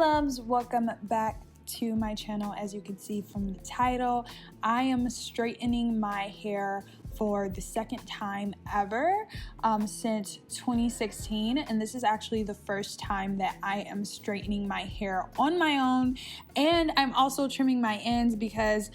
loves, welcome back to my channel. As you can see from the title, I am straightening my hair for the second time ever since 2016, and this is actually the first time that I am straightening my hair on my own. And I'm also trimming my ends because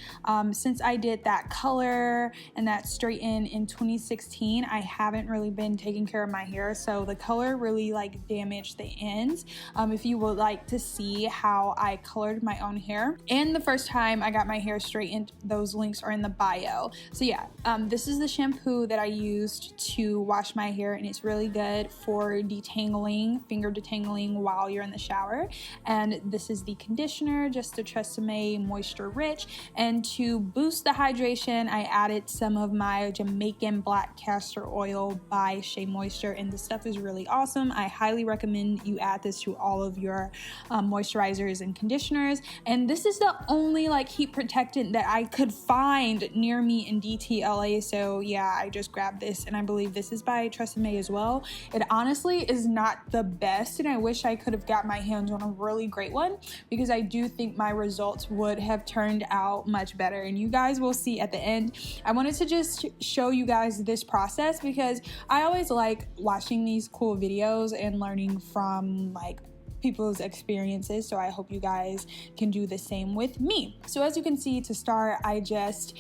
since I did that color and that straighten in 2016, I haven't really been taking care of my hair, so the color really like damaged the ends. If you would like to see how I colored my own hair and the first time I got my hair straightened, those links are in the bio. So yeah, this is the shampoo that I used to wash my hair, and it's really good for detangling, finger detangling while you're in the shower. And this is the conditioner, just the Tresemme Moisture Rich. And to boost the hydration, I added some of my Jamaican Black Castor Oil by Shea Moisture, and this stuff is really awesome. I highly recommend you add this to all of your moisturizers and conditioners. And this is the only like heat protectant that I could find near me in DTLA, so yeah, I just grabbed this, and I believe this is by Tresemme as well. It honestly is not the best, and I wish I could have got my hands on a really great one, because I do think my results would have turned out much better, and you guys will see at the end. I wanted to just show you guys this process because I always like watching these cool videos and learning from like people's experiences, so I hope you guys can do the same with me. So as you can see, to start, I just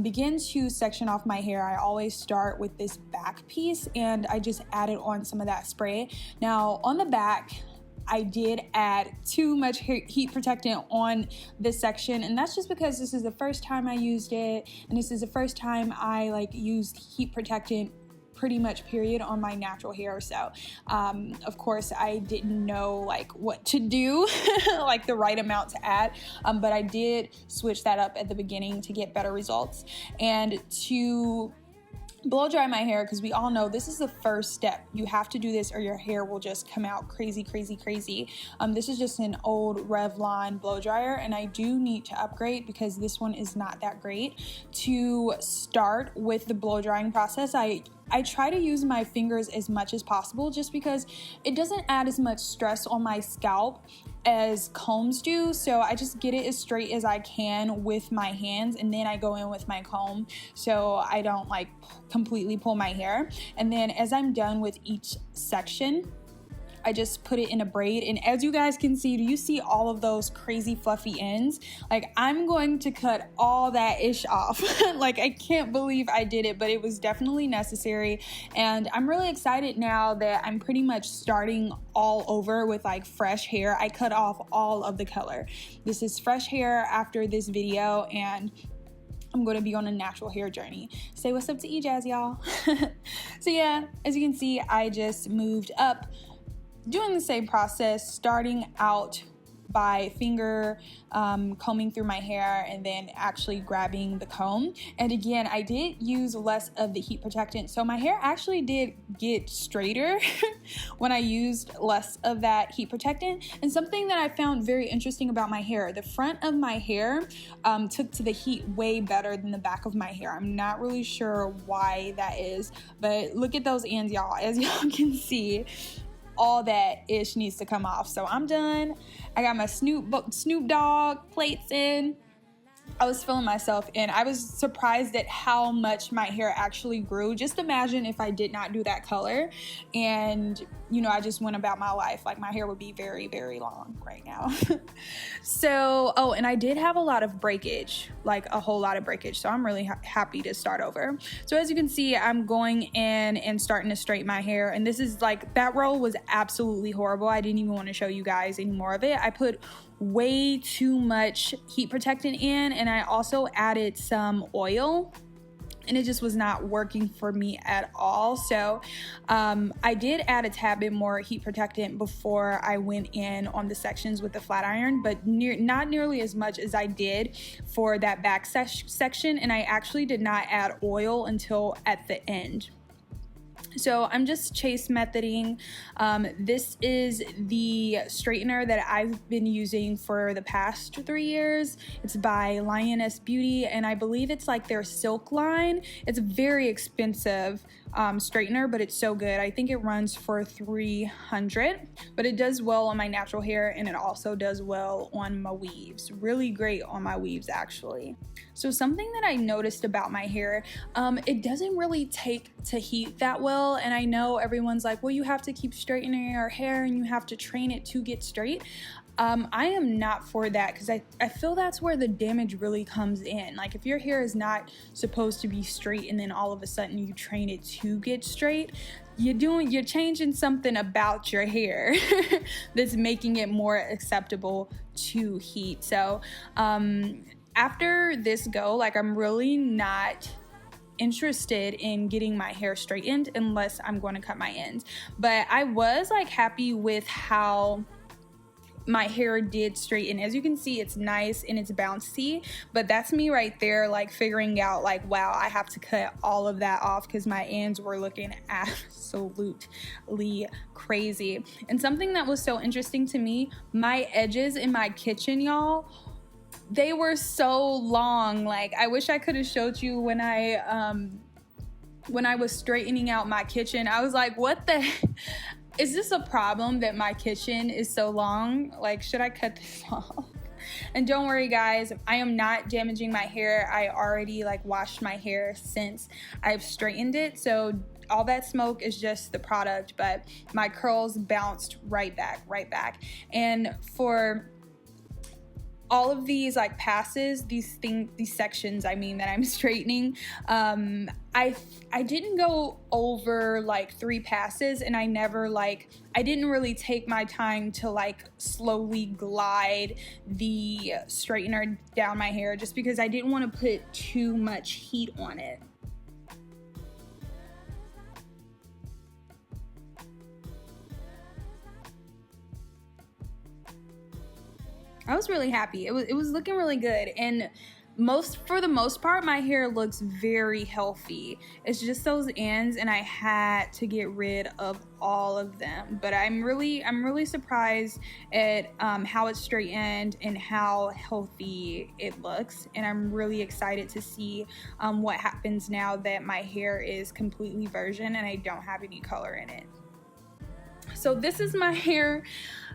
begin to section off my hair. I always start with this back piece, and I just added on some of that spray. Now on the back, I did add too much heat protectant on this section, and that's just because this is the first time I used it, and this is the first time I like used heat protectant pretty much period on my natural hair. So of course I didn't know like what to do like the right amount to add, but I did switch that up at the beginning to get better results. And to blow dry my hair, because we all know this is the first step. You have to do this or your hair will just come out crazy. This is just an old Revlon blow dryer, and I do need to upgrade because this one is not that great. To start with the blow drying process, I try to use my fingers as much as possible, just because it doesn't add as much stress on my scalp as combs do. So I just get it as straight as I can with my hands, and then I go in with my comb so I don't like completely pull my hair. And then as I'm done with each section, I just put it in a braid, and as you guys can see, do you see all of those crazy fluffy ends? Like, I'm going to cut all that ish off. Like, I can't believe I did it, but it was definitely necessary, and I'm really excited now that I'm pretty much starting all over with like fresh hair. I cut off all of the color. This is fresh hair after this video, and I'm going to be on a natural hair journey. Say what's up to E-Jazz, y'all. So yeah, as you can see, I just moved up, doing the same process, starting out by finger combing through my hair and then actually grabbing the comb. And again, I did use less of the heat protectant, so my hair actually did get straighter when I used less of that heat protectant. And something that I found very interesting about my hair, the front of my hair took to the heat way better than the back of my hair. I'm not really sure why that is, but look at those ends, y'all. As y'all can see, all that ish needs to come off. So I'm done. I got my Snoop Dogg plates in. I was feeling myself, and I was surprised at how much my hair actually grew. Just imagine if I did not do that color and, you know, I just went about my life. Like, my hair would be very, very long right now. So, oh, and I did have a lot of breakage, like a whole lot of breakage. So I'm really happy to start over. So as you can see, I'm going in and starting to straighten my hair. And this is like, that roll was absolutely horrible. I didn't even want to show you guys any more of it. I put way too much heat protectant in, and I also added some oil, and it just was not working for me at all. So I did add a tad bit more heat protectant before I went in on the sections with the flat iron, but not nearly as much as I did for that back section, and I actually did not add oil until at the end. So I'm just chase methoding. This is the straightener that I've been using for the past 3 years. It's by Lionesse Beauty, and I believe it's like their silk line. It's very expensive. straightener, but it's so good. I think it runs for $300, but it does well on my natural hair, and it also does well on my weaves. Really great on my weaves, actually. So something that I noticed about my hair, it doesn't really take to heat that well. And I know everyone's like, well, you have to keep straightening your hair and you have to train it to get straight. I am not for that, because I feel that's where the damage really comes in. Like, if your hair is not supposed to be straight and then all of a sudden you train it to get straight, you're changing something about your hair that's making it more acceptable to heat. So after this go, like, I'm really not interested in getting my hair straightened unless I'm going to cut my ends. But I was like happy with how my hair did straighten. As you can see, it's nice and it's bouncy, but that's me right there, like figuring out like, wow, I have to cut all of that off because my ends were looking absolutely crazy. And something that was so interesting to me, my edges in my kitchen, y'all, they were so long. Like, I wish I could have showed you when I was straightening out my kitchen. I was like, what the is this a problem that my kitchen is so long? Like, should I cut this off? And don't worry, guys, I am not damaging my hair. I already like washed my hair since I've straightened it, so all that smoke is just the product, but my curls bounced right back. And for all of these like passes, these sections, I mean, that I'm straightening, I didn't go over like 3 passes, and I didn't really take my time to like slowly glide the straightener down my hair, just because I didn't want to put too much heat on it. I was really happy. It was looking really good, and for the most part, my hair looks very healthy. It's just those ends, and I had to get rid of all of them. But I'm really surprised at how it's straightened and how healthy it looks, and I'm really excited to see what happens now that my hair is completely virgin and I don't have any color in it. So this is my hair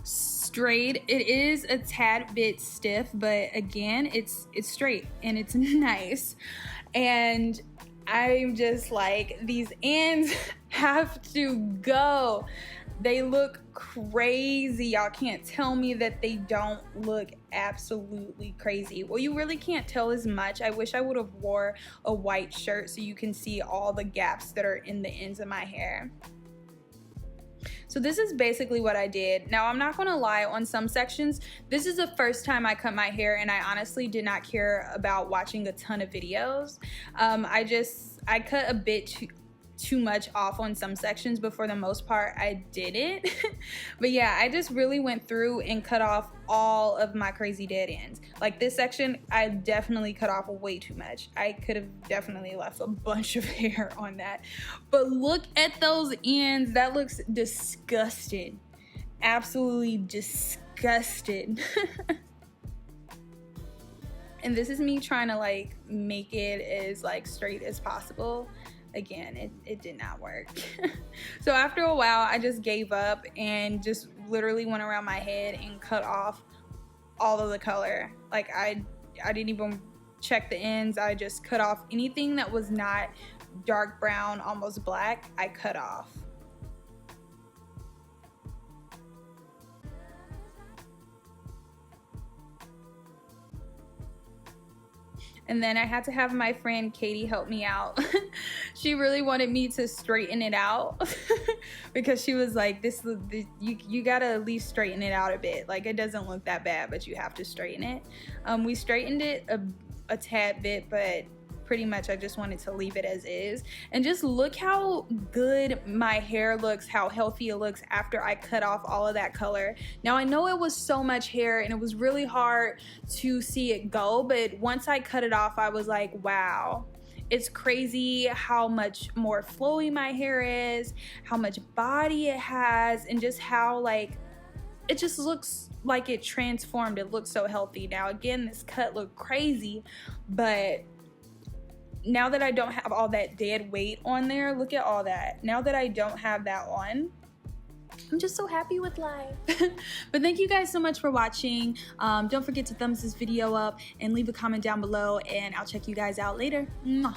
straight. It is a tad bit stiff, but again, it's straight and it's nice. And I'm just like, these ends have to go. They look crazy. Y'all can't tell me that they don't look absolutely crazy. Well, you really can't tell as much. I wish I would have wore a white shirt so you can see all the gaps that are in the ends of my hair. So this is basically what I did. Now, I'm not gonna lie, on some sections, this is the first time I cut my hair, and I honestly did not care about watching a ton of videos. I cut a bit too much off on some sections, but for the most part, I didn't. But yeah, I just really went through and cut off all of my crazy dead ends. Like this section, I definitely cut off way too much. I could have definitely left a bunch of hair on that. But look at those ends. That looks disgusting. Absolutely disgusted. And this is me trying to like make it as like straight as possible. Again, it did not work. So after a while, I just gave up and just literally went around my head and cut off all of the color. Like I didn't even check the ends. I just cut off anything that was not dark brown, almost black, I cut off. And then I had to have my friend Katie help me out. She really wanted me to straighten it out because she was like, you gotta at least straighten it out a bit. Like, it doesn't look that bad, but you have to straighten it. We straightened it a tad bit, but pretty much I just wanted to leave it as is. And just look how good my hair looks, how healthy it looks after I cut off all of that color. Now, I know it was so much hair and it was really hard to see it go, but once I cut it off, I was like, wow. It's crazy how much more flowy my hair is, how much body it has, and just how like it just looks like it transformed. It looks so healthy. Now again, this cut looked crazy, but now that I don't have all that dead weight on there, look at all that. Now that I don't have that on, I'm just so happy with life. But thank you guys so much for watching. Don't forget to thumbs this video up and leave a comment down below, and I'll check you guys out later. Mwah.